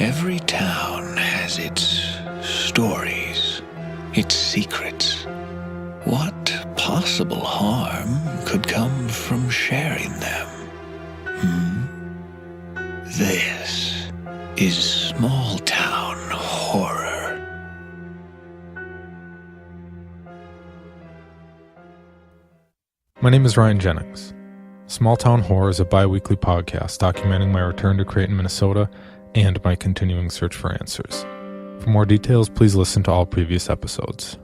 Every town has its stories, its secrets. What possible harm could come from sharing them? This is small town horror. My name is Ryan Jennings. Small Town Horror is a bi-weekly podcast documenting my return to Creighton, Minnesota, and my continuing search for answers. For more details, please listen to all previous episodes.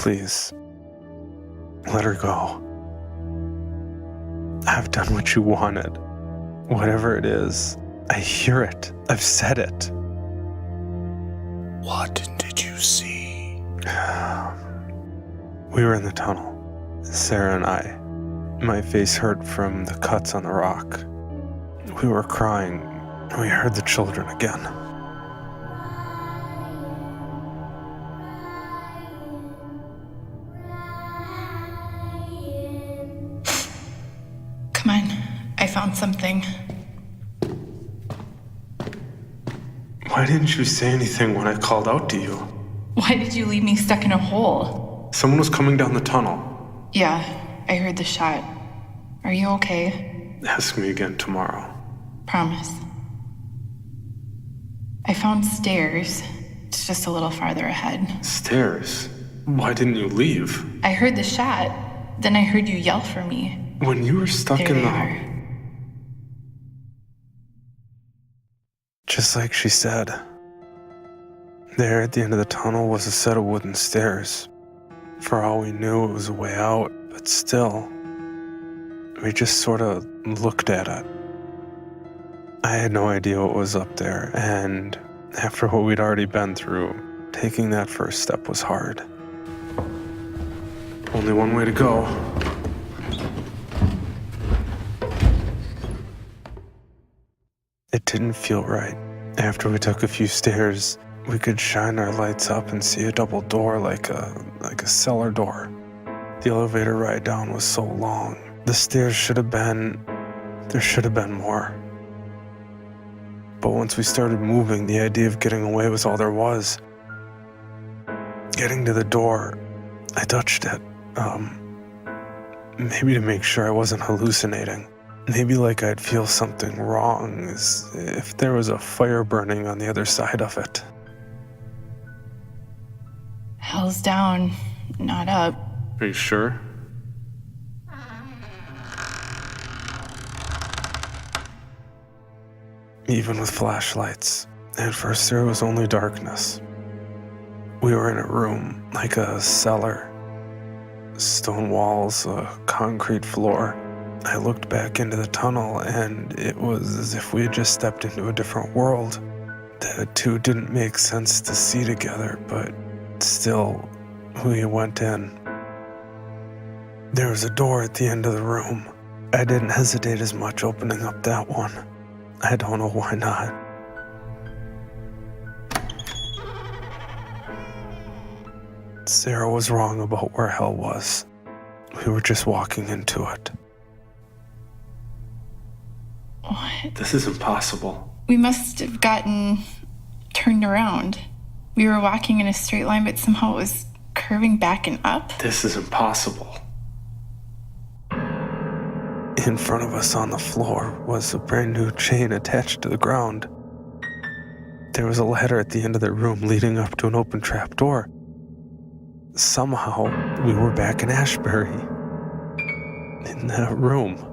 Please, let her go. I've done what you wanted. Whatever it is, I hear it. I've said it. What did you see? We were in the tunnel, Sarah and I. My face hurt from the cuts on the rock. We were crying. We heard the children again. Come on, I found something. Why didn't you say anything when I called out to you? Why did you leave me stuck in a hole? Someone was coming down the tunnel. Yeah, I heard the shot. Are you okay? Ask me again tomorrow. Promise. I found stairs. It's just a little farther ahead. Stairs? Why didn't you leave? I heard the shot. Then I heard you yell for me. When you were stuck There in they the... are. Just like she said. There at the end of the tunnel was a set of wooden stairs. For all we knew, it was a way out, but still, we just sort of looked at it. I had no idea what was up there, and after what we'd already been through, taking that first step was hard. Only one way to go. It didn't feel right. After we took a few stairs, we could shine our lights up and see a double door like a cellar door. The elevator ride down was so long. The stairs there should have been more. But once we started moving, the idea of getting away was all there was. Getting to the door, I touched it. Maybe to make sure I wasn't hallucinating. Maybe like I'd feel something wrong, as if there was a fire burning on the other side of it. Hell's down, not up. Are you sure? Even with flashlights, at first there was only darkness. We were in a room, like a cellar. Stone walls, a concrete floor. I looked back into the tunnel, and it was as if we had just stepped into a different world. The two didn't make sense to see together, but still, we went in. There was a door at the end of the room. I didn't hesitate as much opening up that one. I don't know why not. Sarah was wrong about where hell was. We were just walking into it. What? This is impossible. We must have gotten turned around. We were walking in a straight line, but somehow it was curving back and up. This is impossible. In front of us on the floor was a brand new chain attached to the ground. There was a ladder at the end of the room leading up to an open trap door. Somehow, we were back in Ashbury. In that room.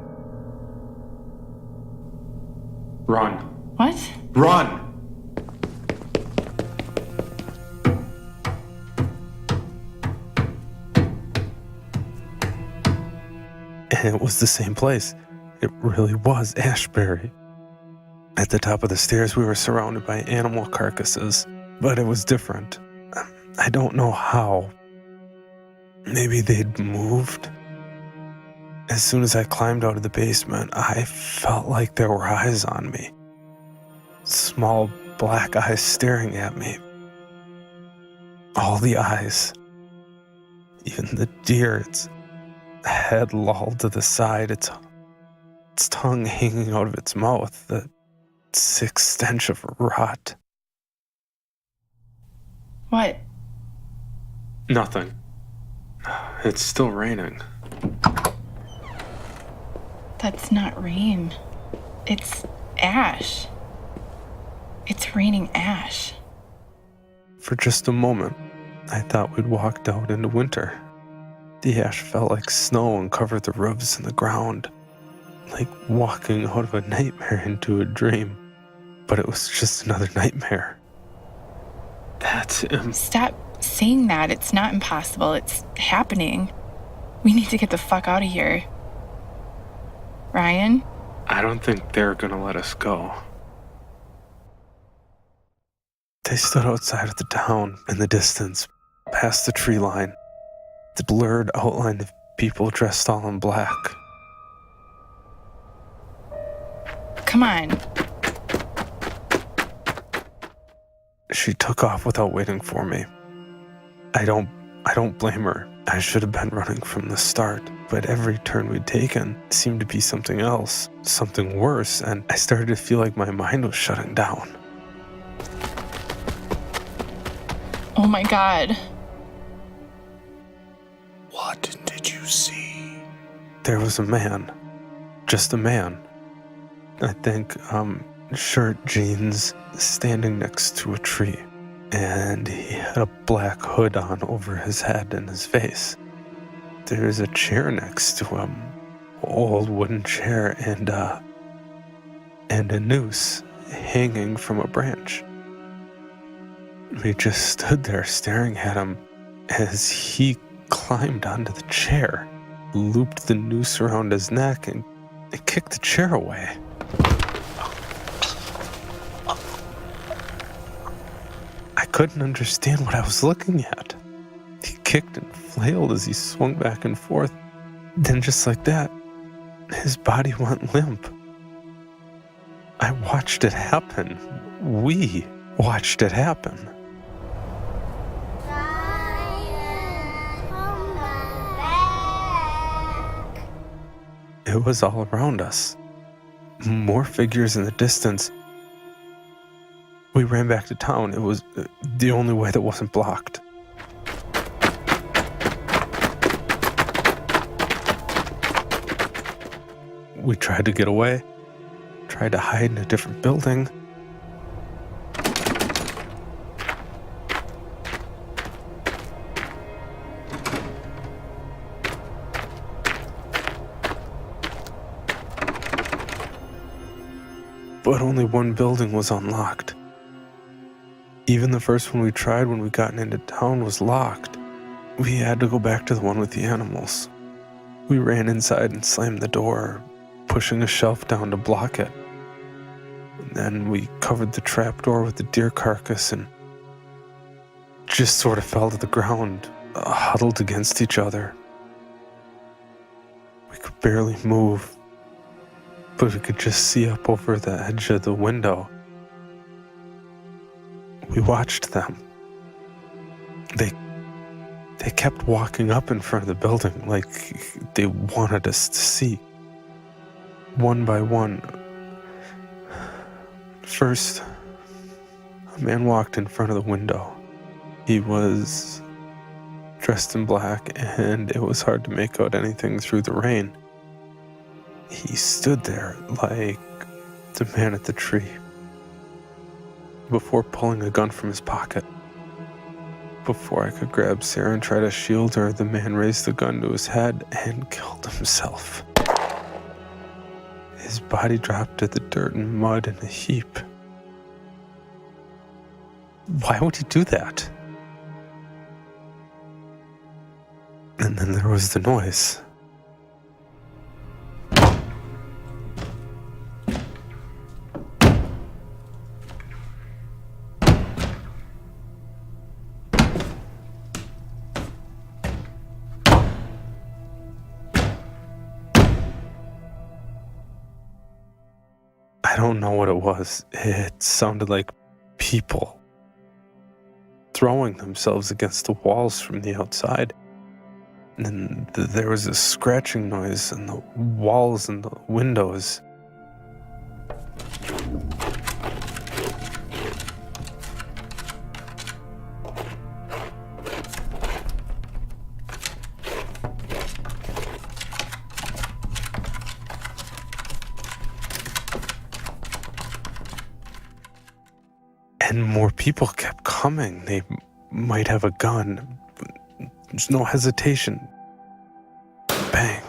Run. What? Run! And it was the same place. It really was Ashbury. At the top of the stairs, we were surrounded by animal carcasses, but it was different. I don't know how. Maybe they'd moved. As soon as I climbed out of the basement, I felt like there were eyes on me. Small black eyes staring at me. All the eyes. Even the deer, its head lolled to the side, its tongue hanging out of its mouth, the sick stench of rot. What? Nothing. It's still raining. That's not rain. It's ash. It's raining ash. For just a moment, I thought we'd walked out into winter. The ash felt like snow and covered the roofs and the ground, like walking out of a nightmare into a dream. But it was just another nightmare. That's Stop saying that. It's not impossible. It's happening. We need to get the fuck out of here. Ryan? I don't think they're gonna let us go. They stood outside of the town in the distance, past the tree line, the blurred outline of people dressed all in black. Come on. She took off without waiting for me. I don't blame her. I should have been running from the start, but every turn we'd taken seemed to be something else, something worse, and I started to feel like my mind was shutting down. Oh my God. What did you see? There was a man. Just a man. I think, shirt, jeans, standing next to a tree. And he had a black hood on over his head and his face. There's a chair next to him. Old wooden chair and a noose hanging from a branch. We just stood there staring at him as he climbed onto the chair, looped the noose around his neck, and kicked the chair away. I couldn't understand what I was looking at. He kicked and flailed as he swung back and forth. Then just like that, his body went limp. I watched it happen. We watched it happen. It was all around us. More figures in the distance. We ran back to town. It was the only way that wasn't blocked. We tried to get away, tried to hide in a different building. But only one building was unlocked. Even the first one we tried when we got into town was locked. We had to go back to the one with the animals. We ran inside and slammed the door, pushing a shelf down to block it. And then we covered the trapdoor with the deer carcass and just sort of fell to the ground, huddled against each other. We could barely move, but we could just see up over the edge of the window. We watched them. They kept walking up in front of the building like they wanted us to see. One by one. First, a man walked in front of the window. He was dressed in black, and it was hard to make out anything through the rain. He stood there like the man at the tree, before pulling a gun from his pocket. Before I could grab Sarah and try to shield her, the man raised the gun to his head and killed himself. His body dropped to the dirt and mud in a heap. Why would he do that? And then there was the noise. I don't know what it was. It sounded like people throwing themselves against the walls from the outside. And then there was a scratching noise in the walls and the windows. And more people kept coming. They might have a gun. There's no hesitation. Bang.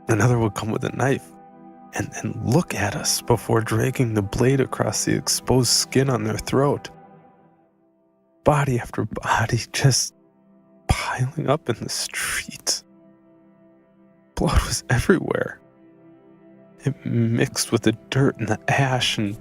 Another would come with a knife and look at us before dragging the blade across the exposed skin on their throat. Body after body just piling up in the streets. Blood was everywhere. It mixed with the dirt and the ash and...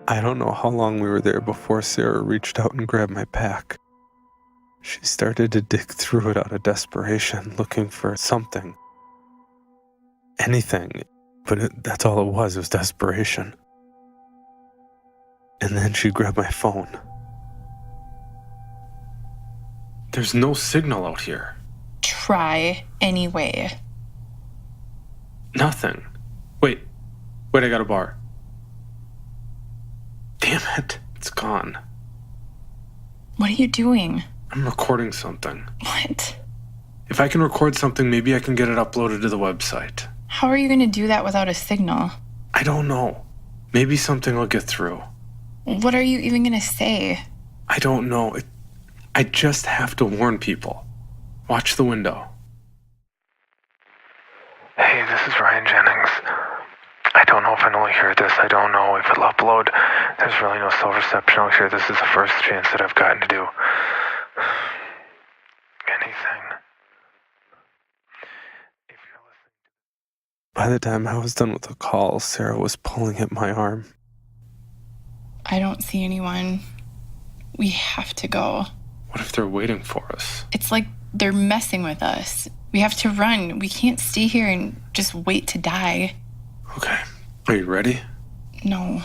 I don't know how long we were there before Sarah reached out and grabbed my pack. She started to dig through it out of desperation, looking for something. Anything. But that's all it was desperation. And then she grabbed my phone. There's no signal out here. Try anyway. Nothing. Wait, I got a bar. Damn it, it's gone. What are you doing? I'm recording something. What? If I can record something, maybe I can get it uploaded to the website. How are you going to do that without a signal? I don't know. Maybe something will get through. What are you even going to say? I don't know. I just have to warn people. Watch the window. Hey, this is Ryan Jennings. I don't know if I only hear this. I don't know if it'll upload. There's really no cell reception out here. This is the first chance that I've gotten to do anything. If you're listening. By the time I was done with the call, Sarah was pulling at my arm. I don't see anyone. We have to go. What if they're waiting for us? It's like they're messing with us. We have to run. We can't stay here and just wait to die. Okay. Are you ready? No.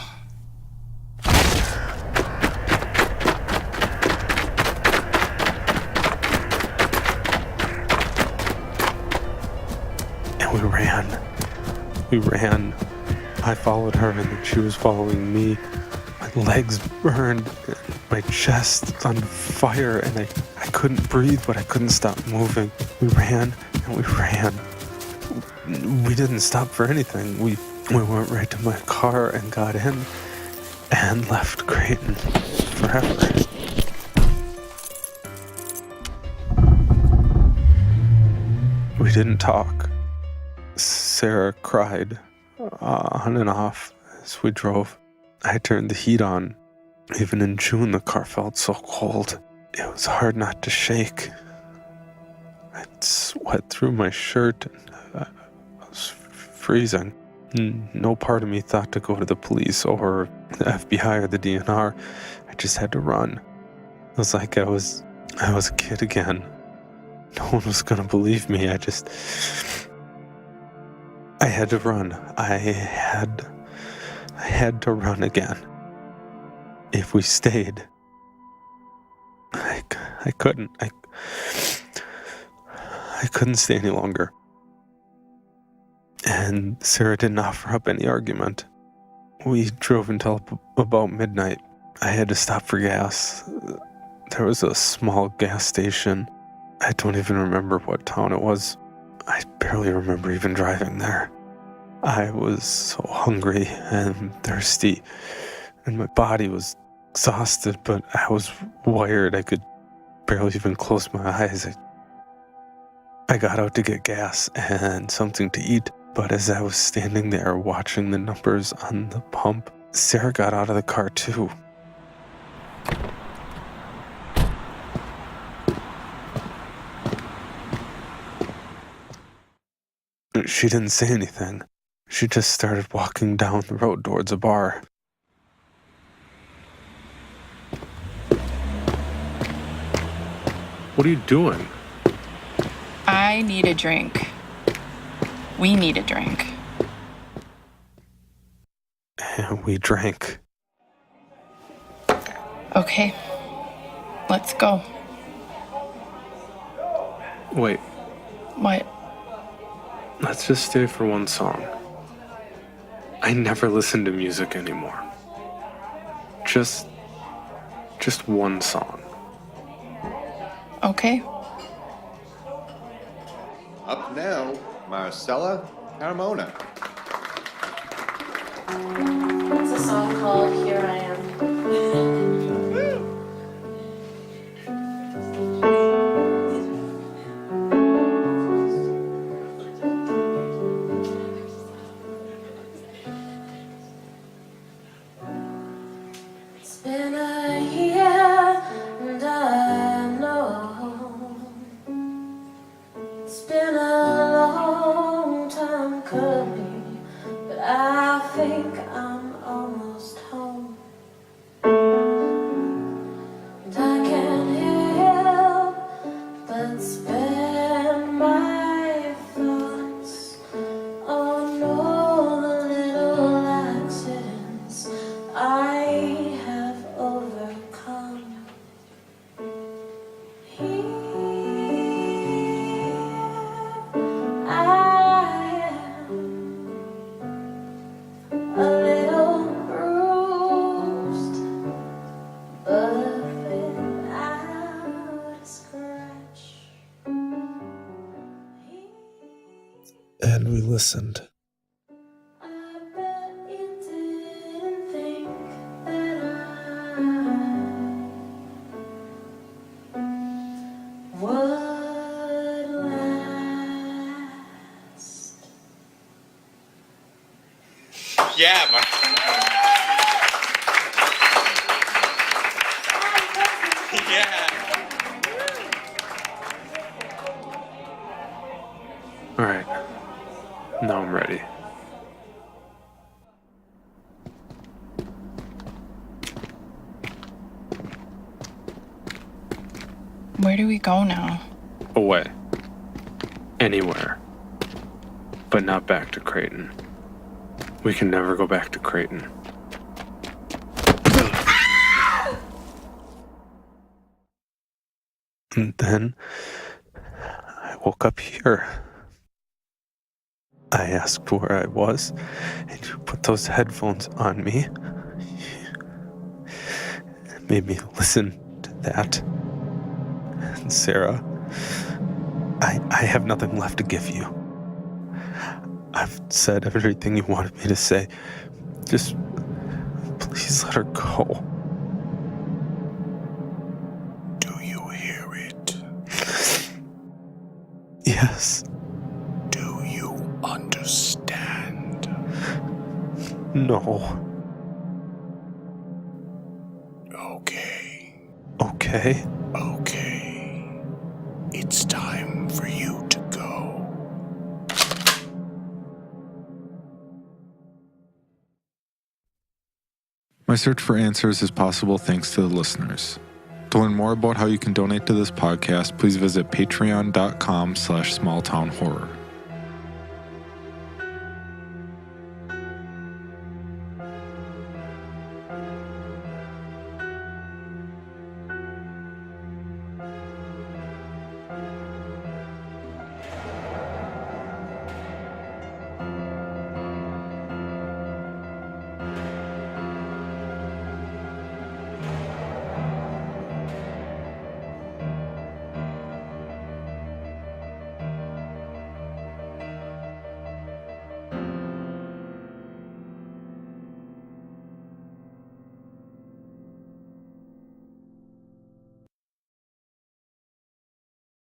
And we ran. I followed her and then she was following me. My legs burned, my chest on fire, and I couldn't breathe, but I couldn't stop moving. We ran and we ran. We didn't stop for anything. We went right to my car and got in and left Creighton forever. We didn't talk. Sarah cried on and off as we drove. I turned the heat on. Even in June, the car felt so cold. It was hard not to shake. I'd sweat through my shirt and I was freezing. No part of me thought to go to the police or the FBI or the DNR. I just had to run. It was like I was a kid again. No one was gonna believe me. I had to run. I had to run again. If we stayed, I couldn't. I couldn't stay any longer. And Sarah didn't offer up any argument. We drove until about midnight. I had to stop for gas. There was a small gas station. I don't even remember what town it was. I barely remember even driving there. I was so hungry and thirsty, and my body was exhausted, but I was wired. I could barely even close my eyes. I got out to get gas and something to eat, but as I was standing there watching the numbers on the pump, Sarah got out of the car too. She didn't say anything. She just started walking down the road towards a bar. What are you doing? I need a drink. We need a drink. And we drank. Okay, let's go. Wait, What? let's just stay for one song. I never listen to music anymore. Just one song. Okay. Up now, Marcella Carmona. It's a song called Here I Am. It's been a year and I know it's been a long time coming, but I think I'm almost home. And I can't help but spend my thoughts on all the little accidents I have overcome. Here I am, a little bruised, but without a scratch. And we listened. I bet you didn't think that I would last. Yeah, yeah. All right. Now I'm ready. Where do we go now? Away. Anywhere. But not back to Creighton. We can never go back to Creighton. And then I woke up here. I asked where I was, and you put those headphones on me. It made me listen to that. And Sarah, I have nothing left to give you. I've said everything you wanted me to say. Just please let her go. Do you hear it? Yes. Do you understand? No. Okay. Okay. Okay. It's time for you to go. My search for answers is possible thanks to the listeners. To learn more about how you can donate to this podcast, please visit patreon.com/smalltownhorror.